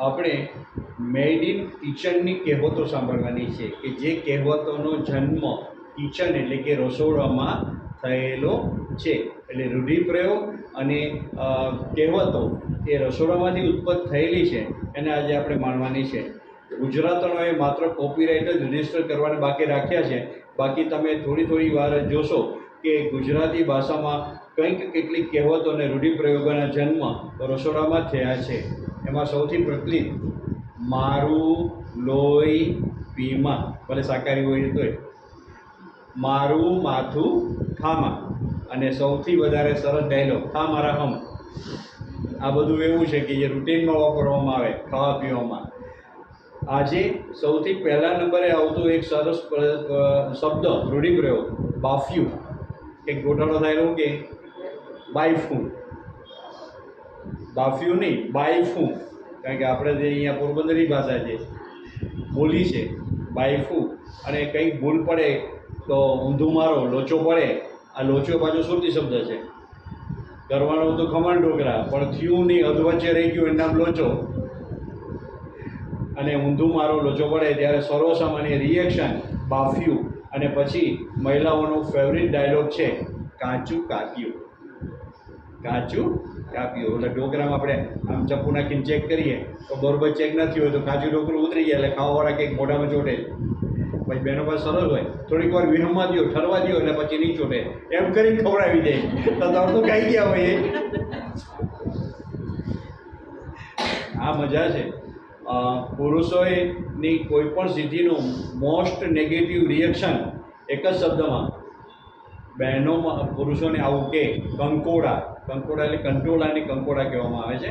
આપણે made in કિચનની કહેવતો સાંભળવાની છે કે જે કહેવતોનો જન્મ કિચન એટલે કે રસોડામાં થયેલો છે. એટલે રૂઢિપ્રયોગ અને કહેવતો એ રસોડામાંથી ઉત્પન્ન થયેલી છે એને આજે આપણે માણવાની છે. ગુજરાતનોએ માત્ર કોપીરાઇટ જ રજીસ્ટર કરવાને બાકી રાખ્યા છે. બાકી તમે થોડી વાર જોશો કે ગુજરાતી ભાષામાં કંઈક કેટલીક કહેવતો અને રૂઢિપ્રયોગોના જન્મ રસોડામાં થયા છે. એમાં સૌથી પ્રચલિત મારું લોહી પીમાં, ભલે શાકાહારી હોય તોય, મારું માથું ખામાં, અને સૌથી વધારે સરસ ડાયલોગ ખા મારા હમ. આ બધું એવું છે કે જે રૂટીનમાં વાપરવામાં આવે ખાવા પીવામાં. આજે સૌથી પહેલા નંબરે આવતું એક સરસ શબ્દ રૂઢિપ્રયોગ બાફ્યું. કંઈક ગોટાળો થયેલું કે બાયફું, બાફ્યું નહીં બાયફું, કારણ કે આપણે જે અહીંયા પોરબંદરી ભાષા છે બોલી છે બાયફું. અને કંઈક ભૂલ પડે તો ઊંધું મારો લોચો પડે. આ લોચો પાછો સુરતી શબ્દ છે. કરવાનું તો ખમણ ઢોકળા, પણ થયું નહીં, અધવચ્ચે રહી ગયું એનું નામ લોચો. અને ઊંધું મારો લોચો પડે ત્યારે સર્વસામાન્ય રિએક્શન બાફ્યું. અને પછી મહિલાઓનો ફેવરિટ ડાયલોગ છે કાચું કાપ્યું. કાચું કાપ્યું એટલે ઢોકળામાં આપણે આમ ચપ્પુ નાખીને ચેક કરીએ તો બરોબર ચેક નથી હોય તો કાચું ઢોકળું ઉતરી જાય એટલે ખાવાવાળા કંઈક મોઢામાં ચોટે. પછી બહેનો પાસે સરસ હોય, થોડીક વાર વિહમવા દો, ઠરવા દો એટલે પછી નહીં ચોટે, એમ કરીને ખવડાવી દે તો અડધું ખાઈ ગયા હોય. આ મજા છે. પુરુષોની કોઈ પણ સિદ્ધિનું મોસ્ટ નેગેટિવ રિએક્શન એક જ શબ્દમાં બહેનોમાં પુરુષોને આવું કે કંકોડા. કંકોડા એટલે કંટોળાની કંકોડા કહેવામાં આવે છે.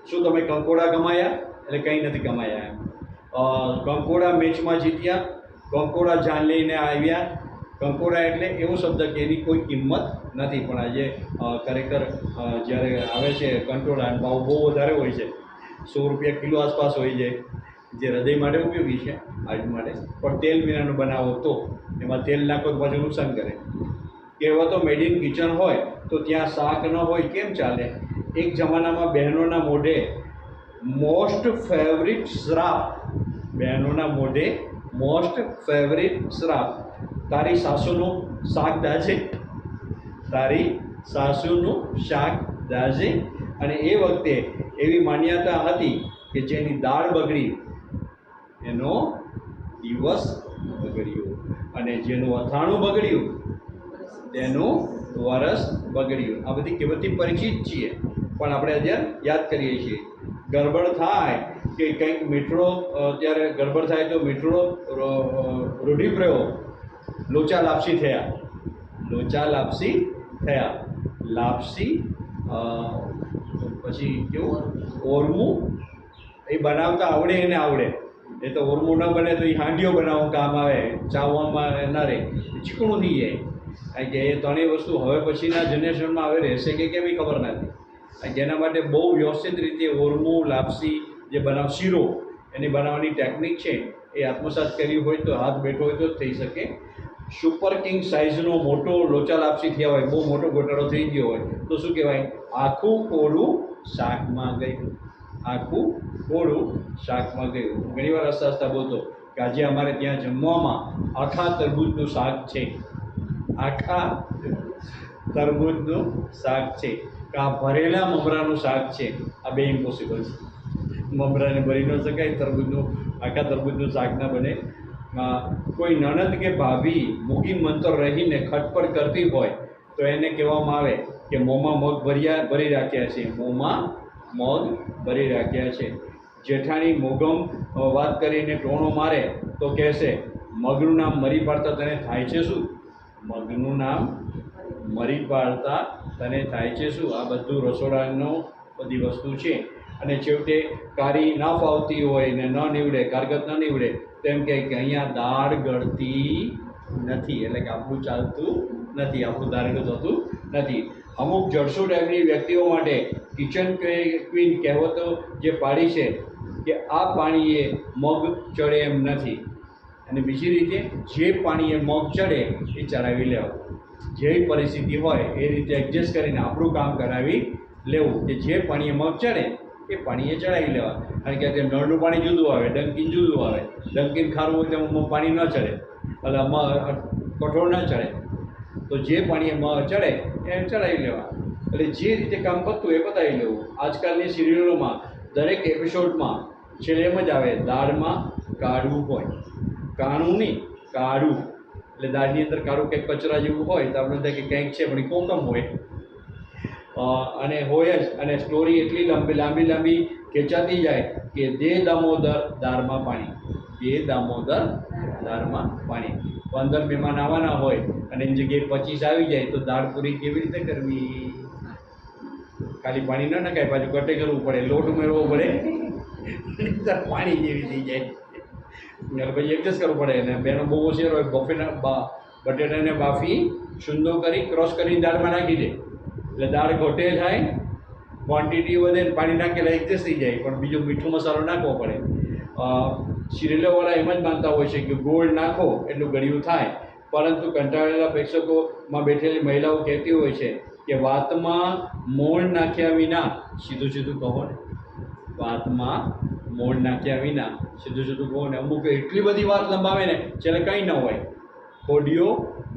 શું તમે કંકોડા કમાયા? એટલે કંઈ નથી કમાયા એમ. કંકોડા મેચમાં જીત્યા, કંકોડા જાન લઈને આવ્યા. કંકોડા એટલે એવો શબ્દ કે એની કોઈ કિંમત નથી. પણ આજે ખરેખર જ્યારે આવે છે કંટોળાનો ભાવ બહુ વધારે હોય છે, 100 રૂપિયા કિલો આસપાસ હોય છે, જે હૃદય માટે ઉપયોગી છે, હાર્ટ માટે. પણ તેલ વિનાનું બનાવો તો એમાં તેલ નાખો તો પાછું નુકસાન કરે. કહેવતો મેડ ઇન કિચન હોય તો ત્યાં શાક ન હોય કેમ ચાલે? એક જમાનામાં બહેનોના મોઢે મોસ્ટ ફેવરિટ શ્રાપ, બહેનોના મોઢે મોસ્ટ ફેવરિટ શ્રાપ, તારી સાસુનું શાક દાજે, તારી સાસુનું શાક દાજે. અને એ વખતે એવી માન્યતા હતી કે જેની દાળ બગડી એનો દિવસ બગડ્યો, અને જેનું અથાણું બગડ્યું તેનું વરસ બગડ્યું. આ બધી કહેવતથી પરિચિત છીએ, પણ આપણે અત્યારે યાદ કરીએ છીએ. ગરબડ થાય કે કંઈક મીઠડો, ત્યારે ગરબડ થાય તો મીઠડો રૂઢિપ્રયોગ લોચા લાપસી થયા, લોચા લાપસી થયા. લાપસી પછી કેવું ઓરમું એ બનાવતા આવડે એને આવડે. એ તો ઓરમું ન બને તો એ હાંડીઓ બનાવવું કામ આવે, ચાવવામાં ન રહે, ચીકણું થઈ જાય. કારણ કે એ ત્રણેય વસ્તુ હવે પછીના જનરેશનમાં હવે રહેશે કે કેમ એ ખબર નથી. જેના માટે બહુ વ્યવસ્થિત રીતે ઓરમું લાપસી જે શીરો એની બનાવવાની ટેકનિક છે એ આત્મસાત કરી હોય તો, હાથ બેઠો હોય તો જ થઈ શકે. સુપર કિંગ સાઇઝનો મોટો લોચા લાપસી થયા હોય, બહુ મોટો ગોટાળો થઈ ગયો હોય તો શું કહેવાય? આખું કોળું શાકમાં ગયું, આખું કોળું શાકમાં ગયું. ઘણીવાર હસતા હસતા બોલતો કે આજે અમારે ત્યાં જમવામાં આખા તરબૂચનું શાક છે, આખા તરબૂચનું શાક છે, કાં ભરેલા મમરાનું શાક છે. આ બે ઇમ્પોસિબલ છે. મમરાને ભરી ન શકાય, તરબૂચનું આખા તરબૂચનું શાક ના બને. કોઈ નણંદ કે ભાભી મૂકી મંતર રહીને ખટપટ કરતી હોય તો એને કહેવામાં આવે કે મોંમાં મગ ભરી રાખ્યા છે, મોંમાં મગ ભરી રાખ્યા છે. જેઠાણી મોગમ વાત કરીને ટોણો મારે તો કહેશે મગનું નામ મરી પાડતા તને થાય છે શું? મગનું નામ મરી પાડતા તને થાય છે શું? આ બધું રસોડાનો બધી વસ્તુ છે. અને છેવટે કારી ના ફાવતી હોય ને ન નીવડે, કારગત ન નીવડે તેમ કે અહીંયા દાળ ગળતી નથી, એટલે કે આપણું ચાલતું નથી, આપણું ધારેલું થતું નથી. અમુક જળસુ ટાઈપની વ્યક્તિઓ માટે કિચન ક્વીન કહેવતો જે પાડી છે કે આ પાણીએ મગ ચડે એમ નથી, અને બીજી રીતે જે પાણીએ મગ ચડે એ ચડાવી લેવું. જેવી પરિસ્થિતિ હોય એ રીતે એડજસ્ટ કરીને આપણું કામ કરાવી લેવું કે જે પાણીએ મગ ચડે એ પાણી એ ચડાવી લેવા. કારણ કે અત્યારે નળનું પાણી જુદું આવે, ડંકીન જુદું આવે. ડંકીન ખારું હોય તેમાં પાણી ન ચડે, એટલે કઠોળ ન ચડે. તો જે પાણી એમાં ચડે એ ચડાવી લેવા. એટલે જે રીતે કામ પતતું એ પતાવી લેવું. આજકાલની સિરિયલોમાં દરેક એપિસોડમાં છેલ્લે એમ જ આવે, દાળમાં કાળું હોય, કાણું નહીં કાળું. એટલે દાળની અંદર કાળું કંઈક કચરા જેવું હોય તો આપણે થાય કે કંઈક છે, પણ એ કોકમ હોય. અને હોય જ. અને સ્ટોરી એટલી લાંબી ખેંચાતી જાય કે દે દામોદર દાળમાં પાણી, દે દામોદર દાળમાં પાણી. 15 મહેમાન આવવાના હોય અને એની જગ્યાએ 25 આવી જાય તો દાળ પૂરી કેવી રીતે કરવી? ખાલી પાણી ન નખાય, પાછું કટે કરવું પડે, લોટ ઉમેરવો પડે, પાણી જેવી થઈ જાય. એટલે પછી એડજસ્ટ કરવું પડે. અને બેનો બહુ હોશિયાર હોય, બટેટાને બાફી સુંદો કરી ક્રોસ કરીને દાળમાં નાખી દે, એટલે દાળ ઘટે થાય, ક્વોન્ટિટી વધે, પાણી નાખેલા એડજસ્ટ થઈ જાય. પણ બીજો મીઠો મસાલો નાખવો પડે. સિરિયલોવાળા એમ જ માનતા હોય છે કે ગોળ નાખો એટલું ગળ્યું થાય. પરંતુ કંટાળેલા પ્રેક્ષકોમાં બેઠેલી મહિલાઓ કહેતી હોય છે કે વાતમાં મોણ નાખ્યા વિના, સીધું કહો ને, વાતમાં મોણ નાખ્યા વિના સીધું કહો ને. અમુક એટલી બધી વાત લંબાવે ને છેલ્લે કંઈ ન હોય. ખોડિયો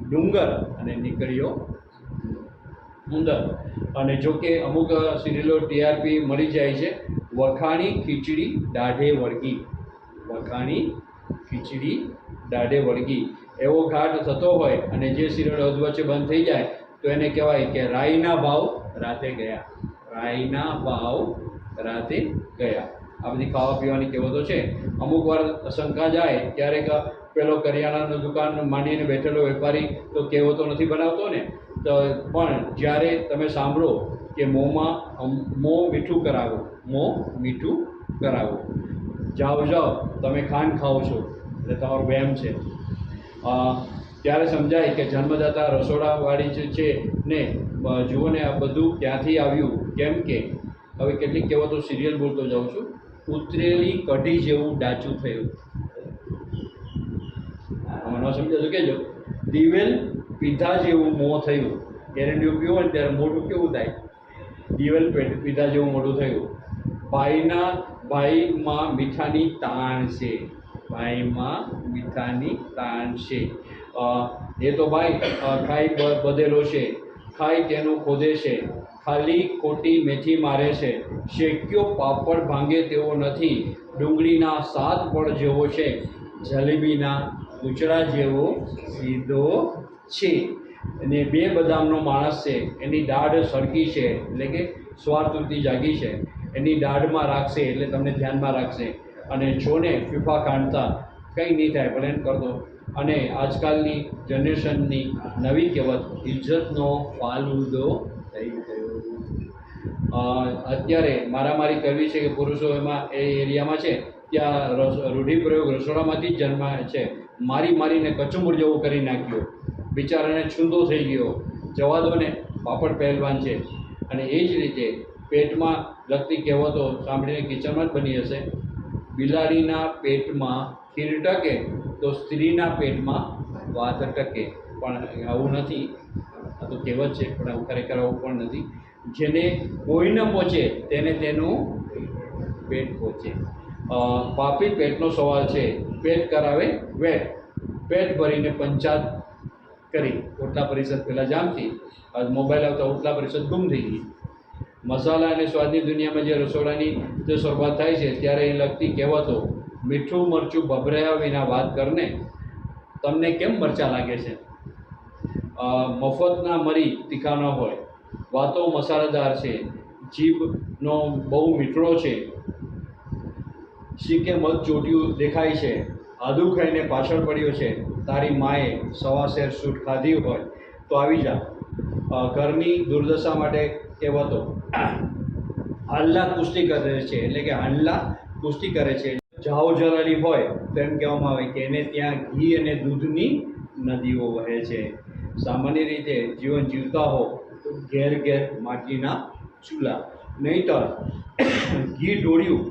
ડુંગર અને નીકળ્યો ઉંદર. અને જો કે અમુક સિરિયલો ટીઆરપી મળી જાય છે. વખાણી ખીચડી દાઢે વળગી, વખાણી ખીચડી દાઢે વળગી એવો ઘાટ થતો હોય અને જે સિરિયલ અધવચ્ચે બંધ થઈ જાય તો એને કહેવાય કે રાઈના ભાવ રાતે ગયા, રાઈના ભાવ રાતે ગયા. આ બધી ખાવા પીવાની કહેવતો છે. અમુક વાર શંકા જાય ક્યારેક પેલો કરિયાણાની દુકાન માંડીને બેઠેલો વેપારી તો કહેવતો નથી બનાવતો ને, તો પણ જ્યારે તમે સાંભળો કે મોં મીઠું કરાવો, મોં મીઠું કરાવો, જાઓ તમે ખાંડ ખાઓ છો એટલે તમારો વહેમ છે, ત્યારે સમજાય કે જન્મદાતા રસોડાવાળી જે છે ને જુઓ ને આ બધું ક્યાંથી આવ્યું. કેમ કે હવે કેટલીક કહેવતો સિરિયલ બોલતો જાઉં છું. ઉતરેલી કઢી જેવું ડાચું થયું, ન સમજાતું કહેજો. દિવેલ પીધા જેવું મોં થયું. એરંડિયું પીવું હોય ને ત્યારે મોઢું કેવું થાય? દિવેલ પીધા જેવું મોઢું થયું. ભાઈમાં મીઠાની તાણ છે, ભાઈમાં મીઠાની તાણ છે. એ તો ભાઈ ખાઈ બધેલો છે, ખાઈ તેનું ખોદે છે, ખાલી ખોટી મેથી મારે છે, શેક્યો પાપડ ભાંગે તેવો નથી, ડુંગળીના 7 પળ જેવો છે, જલેબીના કૂચડા જેવો સીધો છે. અને 2 બદામનો માણસ છે, એની દાઢ સળકી છે, એટલે કે સ્વાર્થવૃત્તિ જાગી છે, એની દાઢમાં રાખશે એટલે તમને ધ્યાનમાં રાખશે. અને જોને ફીફા કાઢતા કંઈ નહીં થાય, ભલે કરતો. અને આજકાલની જનરેશનની નવી કહેવત, ઇજ્જતનો ફાલુદો થઈ ગયો. અત્યારે મારામારી કરવી છે કે પુરુષો એમાં એ એરિયામાં છે ત્યાં રૂઢિપ્રયોગ રસોડામાંથી જ જન્માય છે. મારીને કચુંબર જેવો કરી નાખ્યો, બિચારાને છૂંદો થઈ ગયો. જવા દો ને, પાપડ પહેલવાન છે. અને એ જ રીતે પેટમાં લગતી કહેવતો સાંભળીને કિચનમાં જ બની હશે. બિલાડીના પેટમાં ખીર ટકે તો સ્ત્રીના પેટમાં વાત ટકે. પણ આવું નથી, આ તો કહેવત છે, પણ આવું ખરેખર આવું પણ નથી. જેને કોઈ ન પહોંચે તેને તેનું પેટ પહોંચે. પાપી પેટનો સવાલ છે, પેટ કરાવે વેટ. પેટ ભરીને પંચાયત કરી. ઓટલા પરિષદ પહેલાં જામતી, આજ મોબાઈલ આવતા ઓટલા પરિષદ ગુમ થઈ ગઈ. મસાલા અને સ્વાદની દુનિયામાં જે રસોડાની જે શરૂઆત થાય છે ત્યારે એ લગતી કહેવતો, મીઠું મરચું ભભરાયા વિના વાત કરને, તમને કેમ મરચાં લાગે છે? મફતના મરી તીખા ન હોય, વાતો મસાલેદાર છે, જીભનો બહુ મીઠડો છે, શીકે મગ ચોટ્યું દેખાય છે, આદુ ખાઈને પાછળ પડ્યો છે, તારી માએ 1.25 સેર સૂટ ખાધી હોય તો આવી જા. ઘરની દુર્દશા માટે કહેવતો, હાલના કુસ્તી કરે છે, એટલે કે હાલના કુસ્તી કરે છે. જાઓ જલાલી હોય તો એમ કહેવામાં આવે કે એને ત્યાં ઘી અને દૂધની નદીઓ વહે છે. સામાન્ય રીતે જીવન જીવતા હો તો ઘેર ઘેર માટીના ચૂલા, નહીંતર ઘી ઢોળ્યું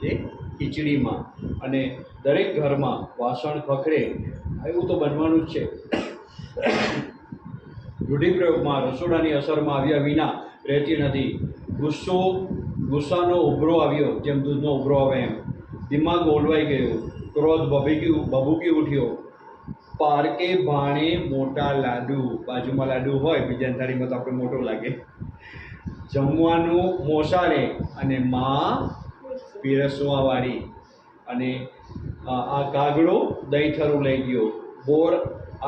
એ ખીચડીમાં. અને દરેક ઘરમાં વાસણ ખખડે એવું તો બનવાનું જ છે. રૂઢિપ્રયોગમાં રસોડાની અસરમાં આવ્યા વિના રહેતી નથી. ગુસ્સો ગુસ્સાનો ઉભરો આવ્યો, જેમ દૂધનો ઉભરો આવે એમ, દિમાગ ઓલવાઈ ગયો, ક્રોધ ભભૂકી ઉઠ્યો, પારકે ભાણે મોટા લાડુ, બાજુમાં લાડુ હોય બીજા થાળીમાં તો આપણે મોટો લાગે, જમવાનું મોસાળે અને માં પીરસવાવાળી, અને આ કાગડો દહીંથરું લઈ ગયો, બોર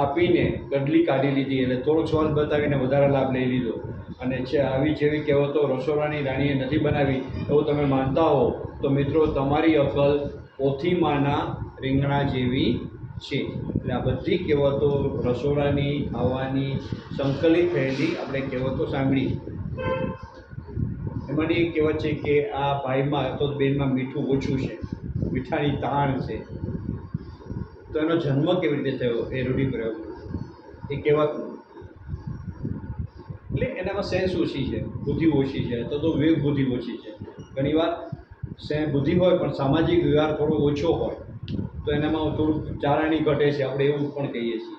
આપીને ગડલી કાઢી લીધી, એટલે થોડોક સ્વાદ બતાવીને વધારે લાભ લઈ લીધો. અને છે આવી જેવી કહેવતો રસોડાની રાણીએ નથી બનાવી એવું તમે માનતા હો તો મિત્રો તમારી અકલ પોથીમાંના રીંગણા જેવી છે. એટલે આ બધી કહેવતો રસોડાની ખાવાની સંકલિત થયેલી આપણે કહેવતો સાંભળી. એમાંની એક કહેવત છે કે આ ભાઈમાં અથવા બેનમાં મીઠું ઓછું છે, મીઠાની તાણ છે. તો એનો જન્મ કેવી રીતે થયો એ રૂઢિપ્રયોગ એ કહેવતનો, એટલે એનામાં સેન્સ ઓછી છે, બુદ્ધિ ઓછી છે, તો વિવેક બુદ્ધિ ઓછી છે. ઘણીવાર બુદ્ધિ હોય પણ સામાજિક વ્યવહાર થોડો ઓછો હોય તો એનામાં થોડુંક ચારાણી ઘટે છે, આપણે એવું પણ કહીએ છીએ.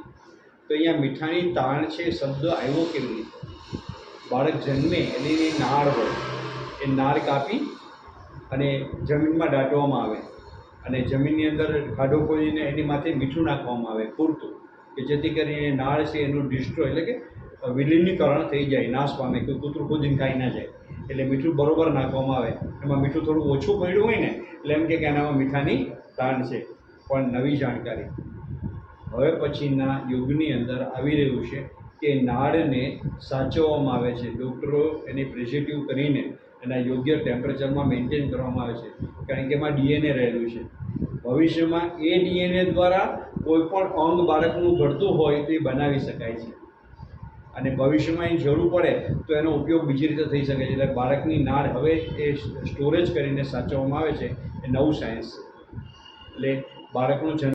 તો અહીંયા મીઠાની તાણ છે શબ્દ આવ્યો કેવી રીતે? બાળક જન્મે એની નાળ હોય, એ નાળ કાપી અને જમીનમાં દાટવામાં આવે અને જમીનની અંદર ખાડો ખોદીને એની માથે મીઠું નાખવામાં આવે પૂરતું, કે જેથી કરીને નાળ છે એનું ડિસ્ટ્રોય એટલે કે વિલીનીકરણ થઈ જાય, નાશ પામે, કે કૂતરું ખોદીને ખાઈ ના જાય. એટલે મીઠું બરોબર નાખવામાં આવે. એમાં મીઠું થોડું ઓછું પડ્યું હોય ને એટલે એમ કે એનામાં મીઠાની તાણ છે. પણ નવી જાણકારી હવે પછીના યુગની અંદર આવી રહ્યું છે કે નાળને સાચવવામાં આવે છે. ડૉક્ટરો એને પ્રિઝર્વેટિવ કરીને એના યોગ્ય ટેમ્પરેચરમાં મેન્ટેન કરવામાં આવે છે, કારણ કે એમાં ડીએનએ રહેલું છે. ભવિષ્યમાં એ ડીએનએ દ્વારા કોઈ પણ અંગ બાળકનું ઘડતું હોય તો એ બનાવી શકાય છે, અને ભવિષ્યમાં એની જરૂર પડે તો એનો ઉપયોગ બીજી રીતે થઈ શકે છે. એટલે બાળકની નાળ હવે એ સ્ટોરેજ કરીને સાચવવામાં આવે છે, એ નવું સાયન્સ છે. એટલે બાળકનો જન્મ